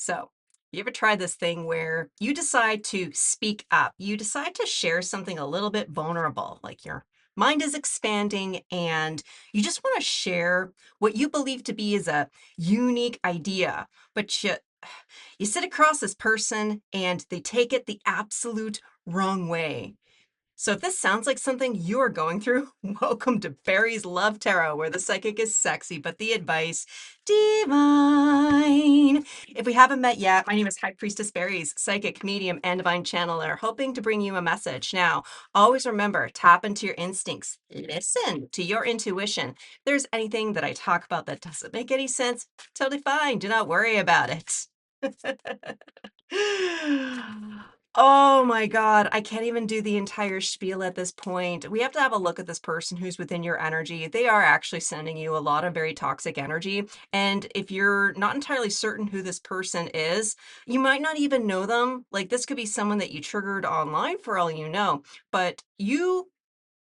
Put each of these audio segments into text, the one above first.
So, you ever try this thing where you decide to speak up? You decide to share something a little bit vulnerable, like your mind is expanding and you just want to share what you believe to be is a unique idea, but you sit across this person and they take it the absolute wrong way. So if this sounds like something you're going through, welcome to Barry's Love Tarot, where the psychic is sexy, but the advice divine. If we haven't met yet, my name is High Priestess Barry's psychic, medium, and divine channeler, hoping to bring you a message. Now, always remember, tap into your instincts. Listen to your intuition. If there's anything that I talk about that doesn't make any sense, totally fine. Do not worry about it. Oh my God, I can't even do the entire spiel at this point. We have to have a look at this person who's within your energy. They are actually sending you a lot of very toxic energy. And if you're not entirely certain who this person is, you might not even know them. Like this could be someone that you triggered online for all you know, but you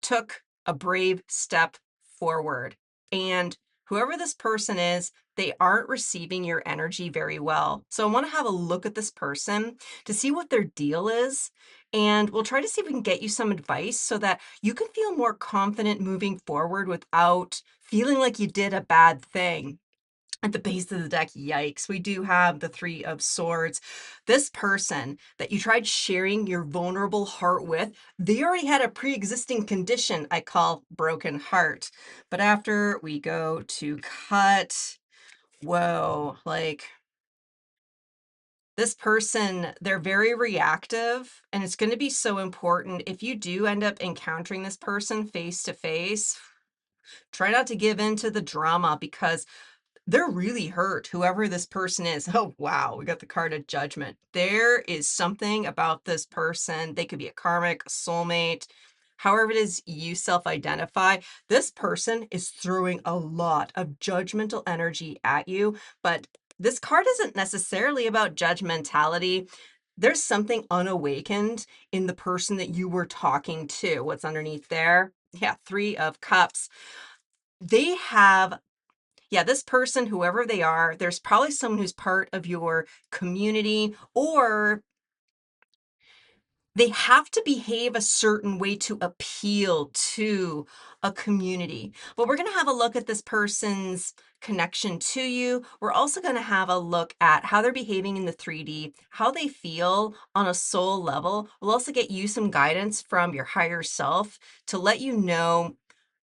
took a brave step forward. And whoever this person is, they aren't receiving your energy very well. So I want to have a look at this person to see what their deal is. And we'll try to see if we can get you some advice so that you can feel more confident moving forward without feeling like you did a bad thing. At the base of the deck, yikes, we do have the Three of Swords. This person that you tried sharing your vulnerable heart with, they already had a pre-existing condition I call broken heart. But after we go to cut, whoa, like this person, they're very reactive, and it's going to be so important if you do end up encountering this person face to face. Try not to give in to the drama because they're really hurt, whoever this person is. Oh, wow, we got the card of judgment. There is something about this person. They could be a karmic, a soulmate, however it is you self-identify. This person is throwing a lot of judgmental energy at you, but this card isn't necessarily about judgmentality. There's something unawakened in the person that you were talking to. What's underneath there? Yeah, Three of Cups. They have this person, whoever they are, there's probably someone who's part of your community, or they have to behave a certain way to appeal to a community. But we're going to have a look at this person's connection to you. We're also going to have a look at how they're behaving in the 3D, how they feel on a soul level. We'll also get you some guidance from your higher self to let you know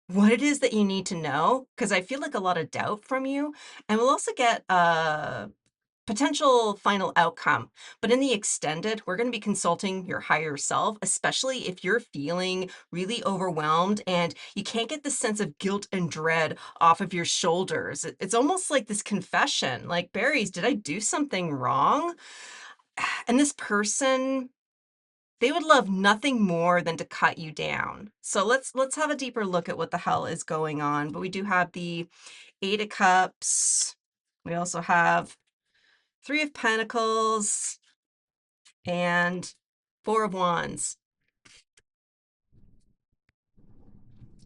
what it is that you need to know, because I feel like a lot of doubt from you. And we'll also get a potential final outcome. But in the extended, we're going to be consulting your higher self, especially if you're feeling really overwhelmed and you can't get the sense of guilt and dread off of your shoulders. It's almost like this confession, like, Barry's, did I do something wrong? And this person, they would love nothing more than to cut you down. So let's have a deeper look at what the hell is going on. But we do have the Eight of Cups. We also have Three of Pentacles and Four of Wands.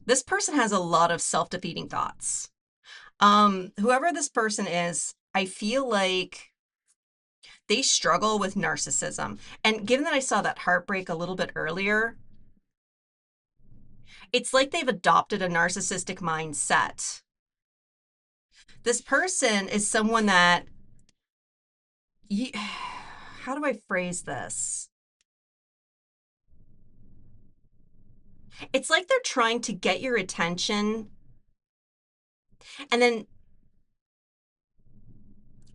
This person has a lot of self-defeating thoughts. Whoever this person is, I feel like they struggle with narcissism. And given that I saw that heartbreak a little bit earlier, it's like they've adopted a narcissistic mindset. This person is someone that, how do I phrase this? It's like they're trying to get your attention and then,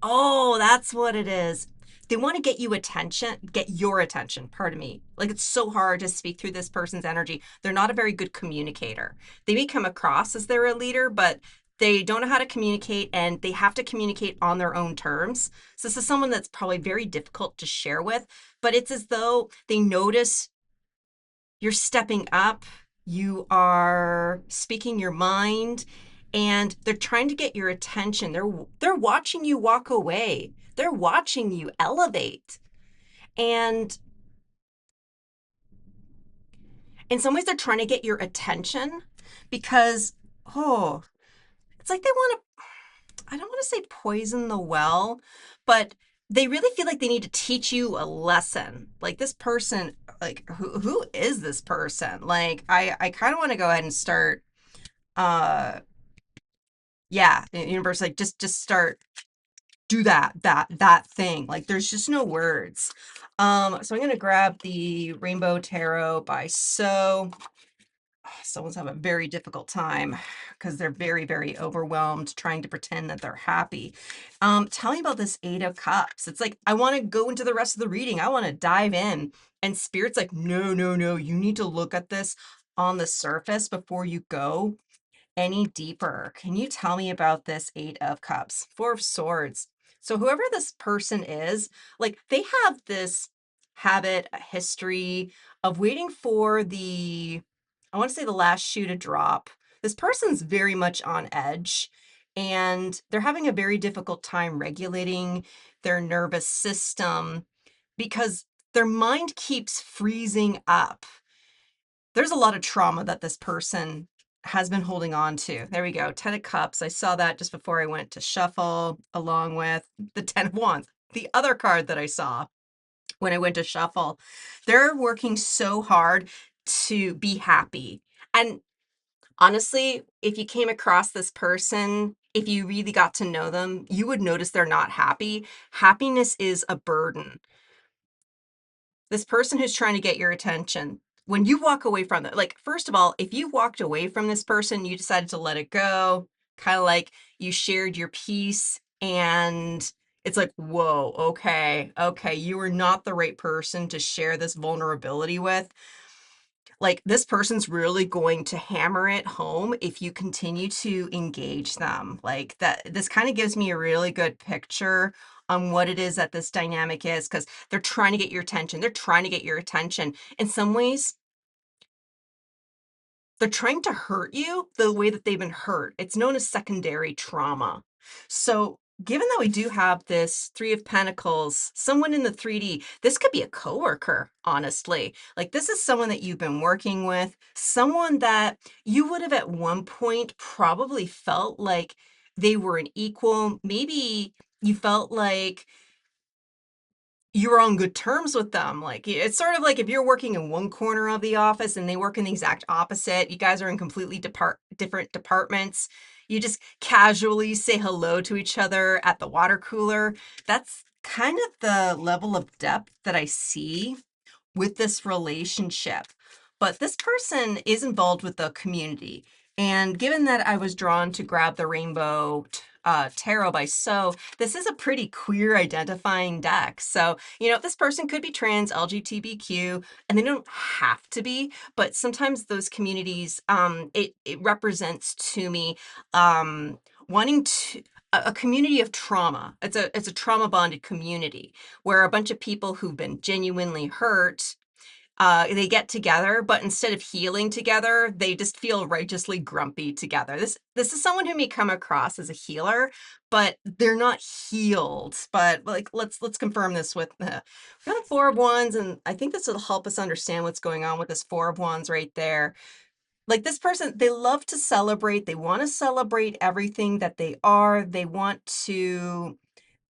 oh, that's what it is. They want to get your attention, pardon me. Like, it's so hard to speak through this person's energy. They're not a very good communicator. They may come across as they're a leader, but they don't know how to communicate and they have to communicate on their own terms. So this is someone that's probably very difficult to share with, but it's as though they notice you're stepping up, you are speaking your mind, and they're trying to get your attention. They're watching you walk away. They're watching you elevate. And in some ways they're trying to get your attention because, oh, it's like they want to, I don't want to say poison the well, but they really feel like they need to teach you a lesson. Like this person, like who is this person? Like I kind of want to go ahead and start uh yeah, universe, like just start, do that thing. Like there's just no words. So I'm gonna grab the Rainbow Tarot by So. Someone's having a very difficult time because they're very, very overwhelmed trying to pretend that they're happy. Tell me about this Eight of Cups. It's like, I want to go into the rest of the reading. I want to dive in. And Spirit's like, no, no, no. You need to look at this on the surface before you go any deeper. Can you tell me about this Eight of Cups? Four of Swords. So whoever this person is, like they have this habit, a history of waiting for the, I want to say the last shoe to drop. This person's very much on edge and they're having a very difficult time regulating their nervous system because their mind keeps freezing up. There's a lot of trauma that this person has been holding on to. There we go. 10 of Cups. I saw that just before I went to shuffle, along with the 10 of Wands, the other card that I saw when I went to shuffle. They're working so hard to be happy. And honestly, if you came across this person, if you really got to know them, you would notice they're not happy. Happiness is a burden. This person who's trying to get your attention, when you walk away from it, like, first of all, if you walked away from this person, you decided to let it go, kind of like you shared your piece, and it's like, whoa, okay, you were not the right person to share this vulnerability with. Like, this person's really going to hammer it home if you continue to engage them. Like that, this kind of gives me a really good picture on what it is that this dynamic is, because they're trying to get your attention. They're trying to get your attention. In some ways, they're trying to hurt you the way that they've been hurt. It's known as secondary trauma. So, given that we do have this Three of Pentacles, someone in the 3D, this could be a coworker, honestly. Like, this is someone that you've been working with, someone that you would have at one point probably felt like they were an equal. Maybe you felt like you were on good terms with them. Like, it's sort of like if you're working in one corner of the office and they work in the exact opposite, you guys are in completely different departments. You just casually say hello to each other at the water cooler. That's kind of the level of depth that I see with this relationship. But this person is involved with the community. And given that I was drawn to grab the Rainbow Tarot by So, this is a pretty queer identifying deck. So, this person could be trans, LGBTQ, and they don't have to be, but sometimes those communities, it represents to me wanting to, a community of trauma. It's a trauma bonded community where a bunch of people who've been genuinely hurt, they get together, but instead of healing together, they just feel righteously grumpy together. This is someone who may come across as a healer, but they're not healed. But like, let's confirm this with we got a Four of Wands, and I think this will help us understand what's going on with this Four of Wands right there. Like this person, they love to celebrate. They want to celebrate everything that they are. They want to,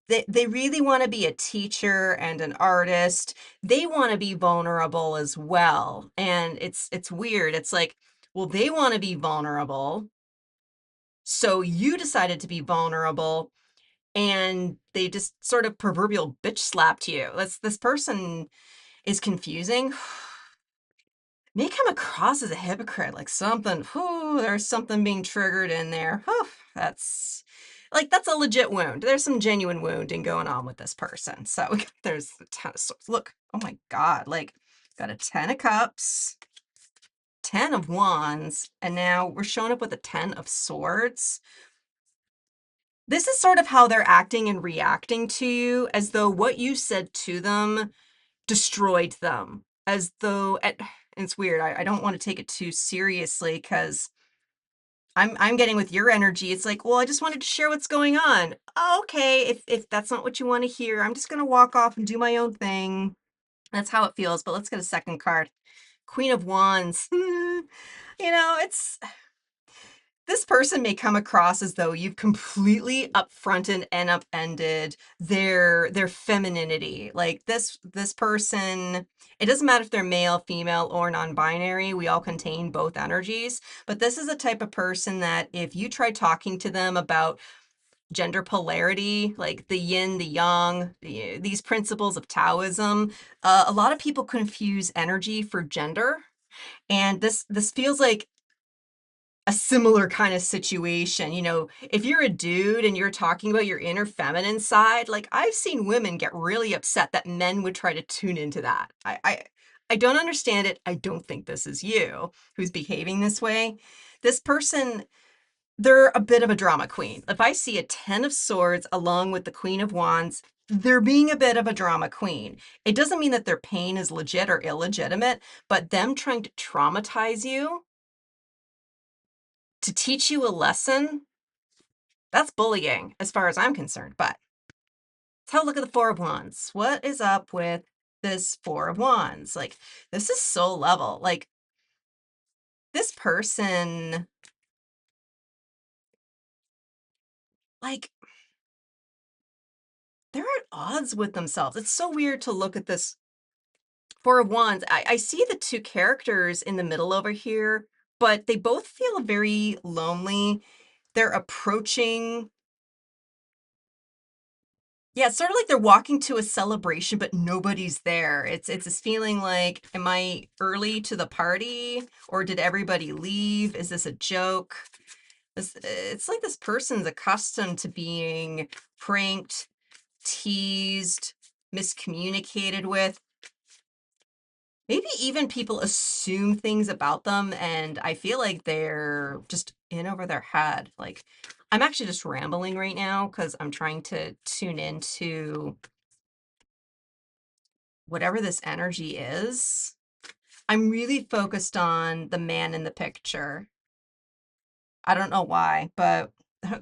they really want to be a teacher and an artist. They want to be vulnerable as well. And it's weird. It's like, well, they want to be vulnerable. So you decided to be vulnerable and they just sort of proverbial bitch slapped you. This person is confusing. May come across as a hypocrite, like something, whew, there's something being triggered in there. Whew, that's a legit wound. There's some genuine wounding going on with this person. So there's the 10 of Swords. Look, oh my God, like got a 10 of Cups, 10 of Wands, and now we're showing up with a 10 of Swords. This is sort of how they're acting and reacting to you, as though what you said to them destroyed them, as though and it's weird. I don't want to take it too seriously because I'm getting with your energy. It's like, well, I just wanted to share what's going on. Oh, okay, if that's not what you want to hear, I'm just gonna walk off and do my own thing. That's how it feels. But let's get a second card. Queen of Wands. It's This person may come across as though you've completely upfronted and upended their femininity. Like this person, it doesn't matter if they're male, female, or non-binary, we all contain both energies. But this is a type of person that if you try talking to them about gender polarity, like the yin, the yang, these principles of Taoism, a lot of people confuse energy for gender. And this feels like a similar kind of situation. You know, if you're a dude and you're talking about your inner feminine side, like I've seen women get really upset that men would try to tune into that. I don't understand it. I don't think this is you who's behaving this way. This person, they're a bit of a drama queen. If I see a 10 of swords along with the Queen of Wands, they're being a bit of a drama queen. It doesn't mean that their pain is legit or illegitimate, but them trying to traumatize you to teach you a lesson, that's bullying as far as I'm concerned. But let's have a look at the Four of Wands. What is up with this Four of Wands? Like, this is soul level. Like, this person, like, they're at odds with themselves. It's so weird to look at this Four of Wands. I see the two characters in the middle over here, but they both feel very lonely. They're approaching. Yeah, it's sort of like they're walking to a celebration, but nobody's there. It's this feeling like, am I early to the party, or did everybody leave? Is this a joke? It's like this person's accustomed to being pranked, teased, miscommunicated with. Maybe even people assume things about them, and I feel like they're just in over their head. Like, I'm actually just rambling right now because I'm trying to tune into whatever this energy is. I'm really focused on the man in the picture. I don't know why, but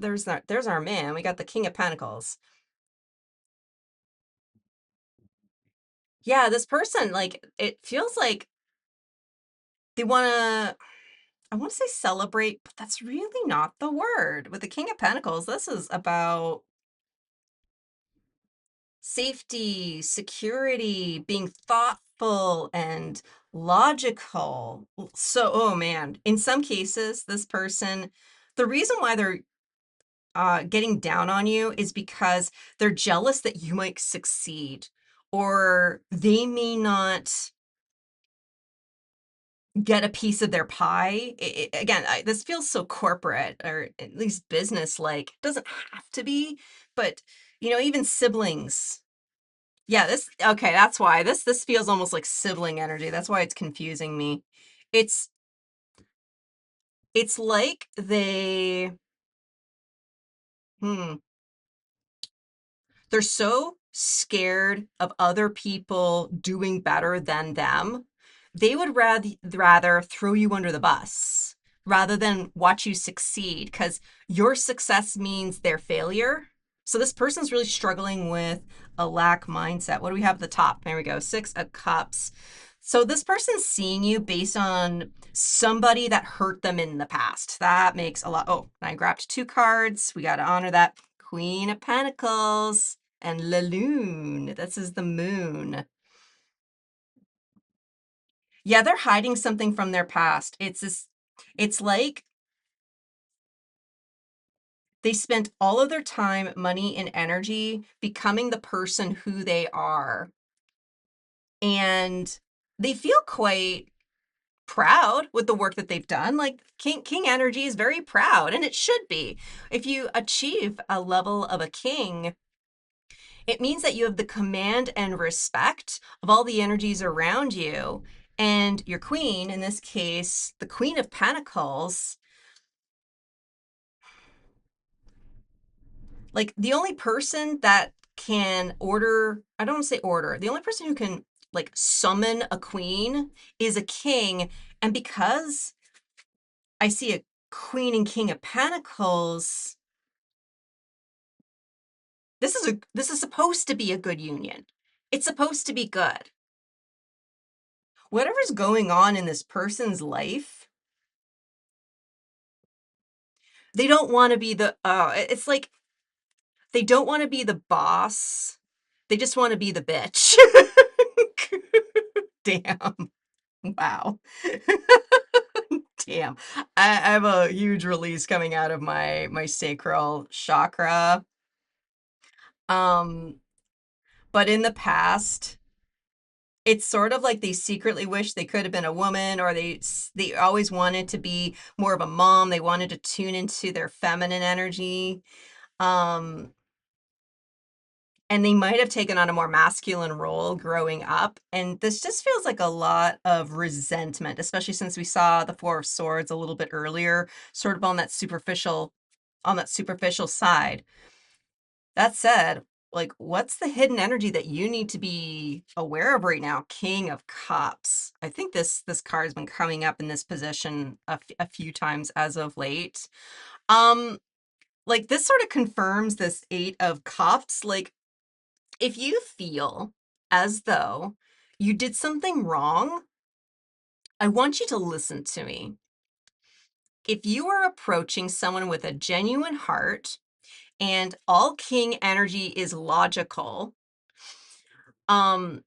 there's our man. We got the King of Pentacles. Yeah, this person, like, it feels like they want to, I want to say celebrate, but that's really not the word. With the King of Pentacles, this is about safety, security, being thoughtful and logical. So, oh man, in some cases, this person, the reason why they're getting down on you is because they're jealous that you might succeed, or they may not get a piece of their pie. Again, this feels so corporate, or at least business like. It doesn't have to be, but you know, even siblings. Yeah, this okay, that's why. This feels almost like sibling energy. That's why it's confusing me. It's it's like they hmm, they're so scared of other people doing better than them. They would rather throw you under the bus rather than watch you succeed, because your success means their failure. So this person's really struggling with a lack mindset. What do we have at the top? There we go. Six of Cups. So this person's seeing you based on somebody that hurt them in the past. That makes a lot. Oh, I grabbed two cards. We got to honor that. Queen of Pentacles and La Lune. This is the moon. Yeah, they're hiding something from their past. It's like they spent all of their time, money, and energy becoming the person who they are. And they feel quite proud with the work that they've done. Like king energy is very proud, and it should be. If you achieve a level of a king, it means that you have the command and respect of all the energies around you. And your queen, in this case, the Queen of Pentacles, like the only person that can order, I don't want to say order, the only person who can like summon a queen is a king. And because I see a Queen and King of Pentacles, this is supposed to be a good union. It's supposed to be good. Whatever's going on in this person's life, They don't want to be the it's like they don't want to be the boss. They just want to be the bitch. Damn. Wow. Damn. I have a huge release coming out of my sacral chakra. Um, but in the past, it's sort of like they secretly wish they could have been a woman, or they always wanted to be more of a mom. They wanted to tune into their feminine energy. Um, and they might have taken on a more masculine role growing up. And this just feels like a lot of resentment, especially since we saw the Four of Swords a little bit earlier, sort of on that superficial side. That said, like, what's the hidden energy that you need to be aware of right now? King of Cups. I think this card has been coming up in this position a few times as of late. Um, like this sort of confirms this Eight of Cups. Like, if you feel as though you did something wrong, I want you to listen to me. If you are approaching someone with a genuine heart and all king energy is logical, um,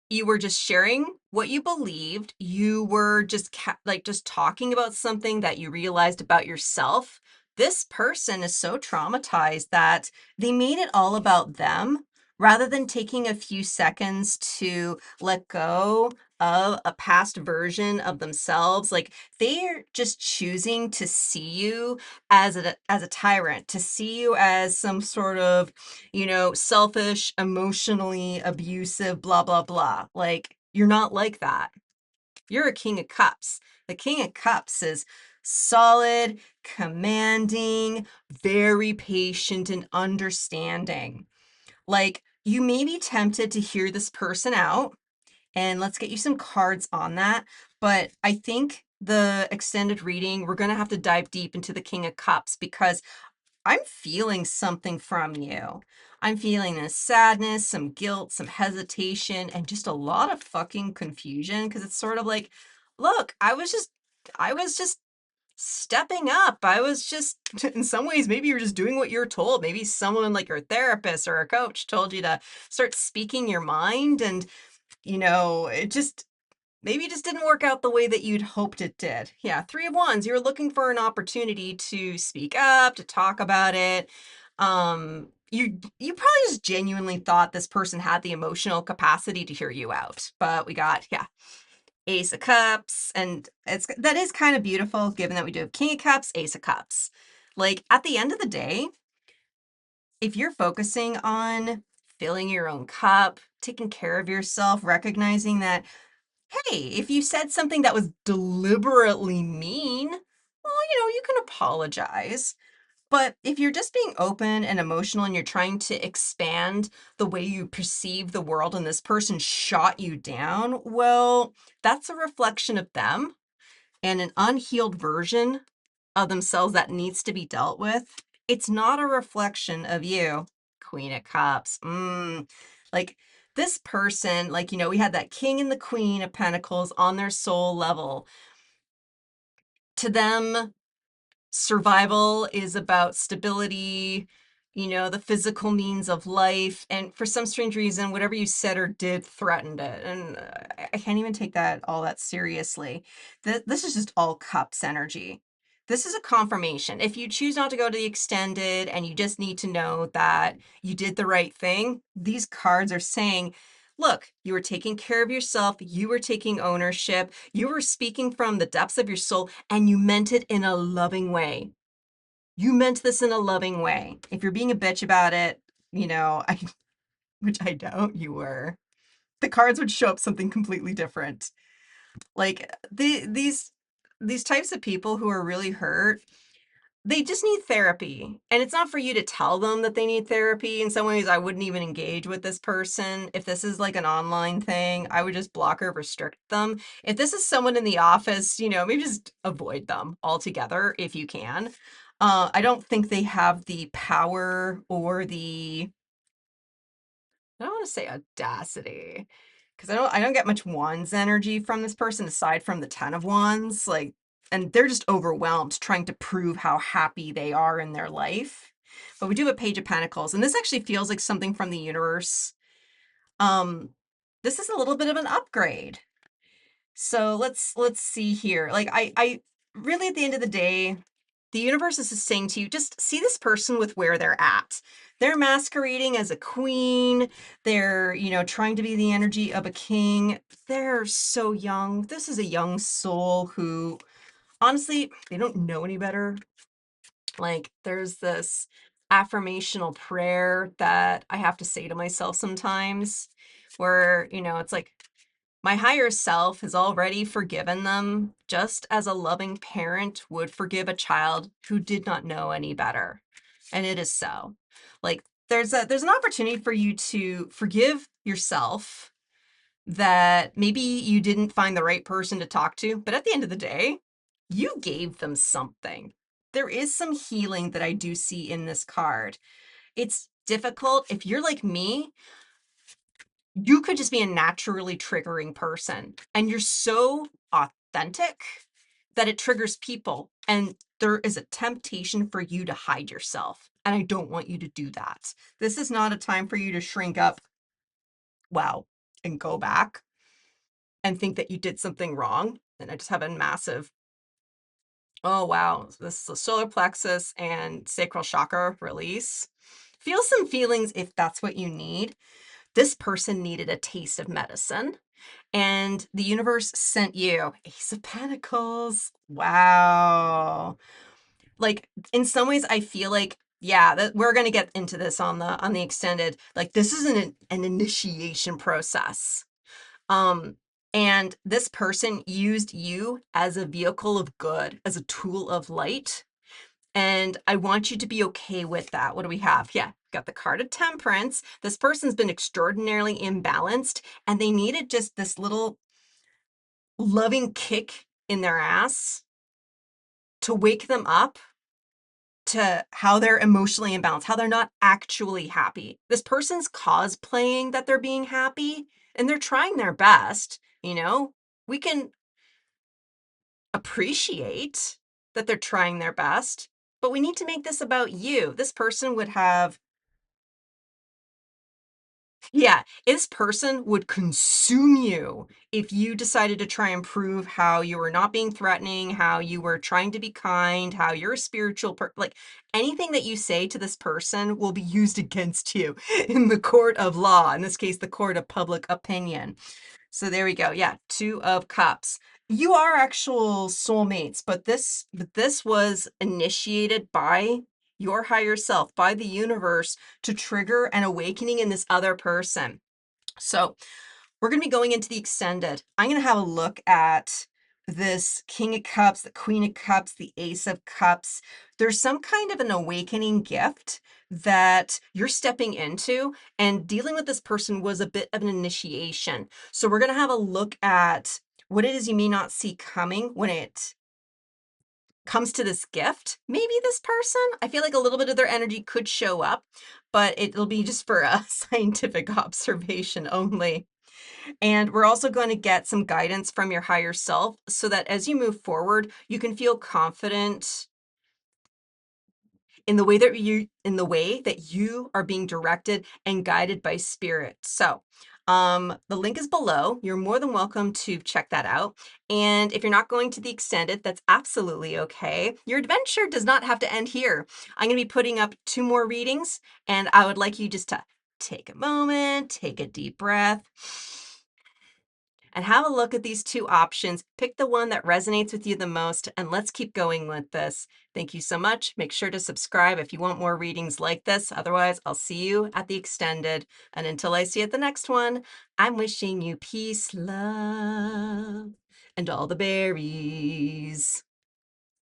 you were just sharing what you believed. You were just like just talking about something that you realized about yourself. This person is so traumatized that they made it all about them rather than taking a few seconds to let go of a past version of themselves. Like they're just choosing to see you as a tyrant, to see you as some sort of, selfish, emotionally abusive, blah, blah, blah. Like, you're not like that. You're a King of Cups. The King of Cups is solid, commanding, very patient, and understanding. Like, you may be tempted to hear this person out, and let's get you some cards on that. But I think the extended reading, we're going to have to dive deep into the King of Cups because I'm feeling something from you. I'm feeling this sadness, some guilt, some hesitation, and just a lot of fucking confusion because it's sort of like, look, I was just stepping up. I was just, in some ways, maybe you're just doing what you're told. Maybe someone like your therapist or a coach told you to start speaking your mind, and, it just maybe it just didn't work out the way that you'd hoped it did. Yeah, Three of Wands, you're looking for an opportunity to speak up, to talk about it. You probably just genuinely thought this person had the emotional capacity to hear you out. But we got, yeah, Ace of Cups, and that is kind of beautiful given that we do have King of Cups, Ace of Cups. Like at the end of the day, if you're focusing on filling your own cup, taking care of yourself, recognizing that, hey, if you said something that was deliberately mean, well, you can apologize. But if you're just being open and emotional and you're trying to expand the way you perceive the world and this person shot you down, well, that's a reflection of them and an unhealed version of themselves that needs to be dealt with. It's not a reflection of you. Queen of Cups. Like this person, like, we had that King and the Queen of Pentacles on their soul level. To them, survival is about stability, the physical means of life. And for some strange reason, whatever you said or did threatened it. And I can't even take that all that seriously. This is just all cups energy. This is a confirmation. If you choose not to go to the extended and you just need to know that you did the right thing, these cards are saying, look, you were taking care of yourself. You were taking ownership. You were speaking from the depths of your soul, and you meant it in a loving way. You meant this in a loving way. If you're being a bitch about it, which I doubt you were, the cards would show up something completely different. Like these types of people who are really hurt, they just need therapy. And it's not for you to tell them that they need therapy. In some ways, I wouldn't even engage with this person. If this is like an online thing, I would just block or restrict them. If this is someone in the office, maybe just avoid them altogether if you can. I don't think they have the power or I don't want to say audacity, because I don't get much wands energy from this person aside from the 10 of wands. Like and they're just overwhelmed trying to prove how happy they are in their life. But we do have a Page of Pentacles, and this actually feels like something from the universe. This is a little bit of an upgrade. So let's see here. Like I really, at the end of the day, the universe is just saying to you, just see this person with where they're at. They're masquerading as a queen. They're, trying to be the energy of a king. They're so young. This is a young soul who, honestly, they don't know any better. Like, there's this affirmational prayer that I have to say to myself sometimes where, it's like, my higher self has already forgiven them, just as a loving parent would forgive a child who did not know any better. And it is so. Like, there's an opportunity for you to forgive yourself that maybe you didn't find the right person to talk to, but at the end of the day, you gave them something. There is some healing that I do see in this card. It's difficult. If you're like me, you could just be a naturally triggering person, and you're so authentic that it triggers people, and there is a temptation for you to hide yourself. And I don't want you to do that. This is not a time for you to shrink up, wow, and go back and think that you did something wrong. And I just have a massive, oh wow, this is a solar plexus and sacral chakra release. Feel some feelings if that's what you need. This person needed a taste of medicine, and the universe sent you Ace of Pentacles. Wow. Like, in some ways, I feel like, yeah, that we're going to get into this on the extended. Like, this is an initiation process. And this person used you as a vehicle of good, as a tool of light. And I want you to be okay with that. What do we have? Yeah, got the card of Temperance. This person's been extraordinarily imbalanced, and they needed just this little loving kick in their ass to wake them up to how they're emotionally imbalanced, how they're not actually happy. This person's cosplaying that they're being happy, and they're trying their best. We can appreciate that they're trying their best, but we need to make this about you. This person would have, yeah, this person would consume you if you decided to try and prove how you were not being threatening, how you were trying to be kind, how you're a spiritual like, anything that you say to this person will be used against you in the court of law, in this case, the court of public opinion. So there we go. Yeah, Two of Cups. You are actual soulmates, but this was initiated by your higher self, by the universe, to trigger an awakening in this other person. So we're going to be going into the extended. I'm going to have a look at this King of Cups, the Queen of Cups, the Ace of Cups. There's some kind of an awakening gift that you're stepping into, and dealing with this person was a bit of an initiation. So we're going to have a look at what it is you may not see coming when it comes to this gift. Maybe this person, I feel like a little bit of their energy could show up, but it'll be just for a scientific observation only. And we're also going to get some guidance from your higher self so that as you move forward, you can feel confident in the way that you are being directed and guided by spirit. So, the link is below. You're more than welcome to check that out. And if you're not going to the extended, that's absolutely okay. Your adventure does not have to end here. I'm going to be putting up 2 more readings, and I would like you just to take a moment, take a deep breath, and have a look at these 2 options. Pick the one that resonates with you the most, and let's keep going with this. Thank you so much. Make sure to subscribe if you want more readings like this. Otherwise, I'll see you at the extended. And until I see you at the next one, I'm wishing you peace, love, and all the berries.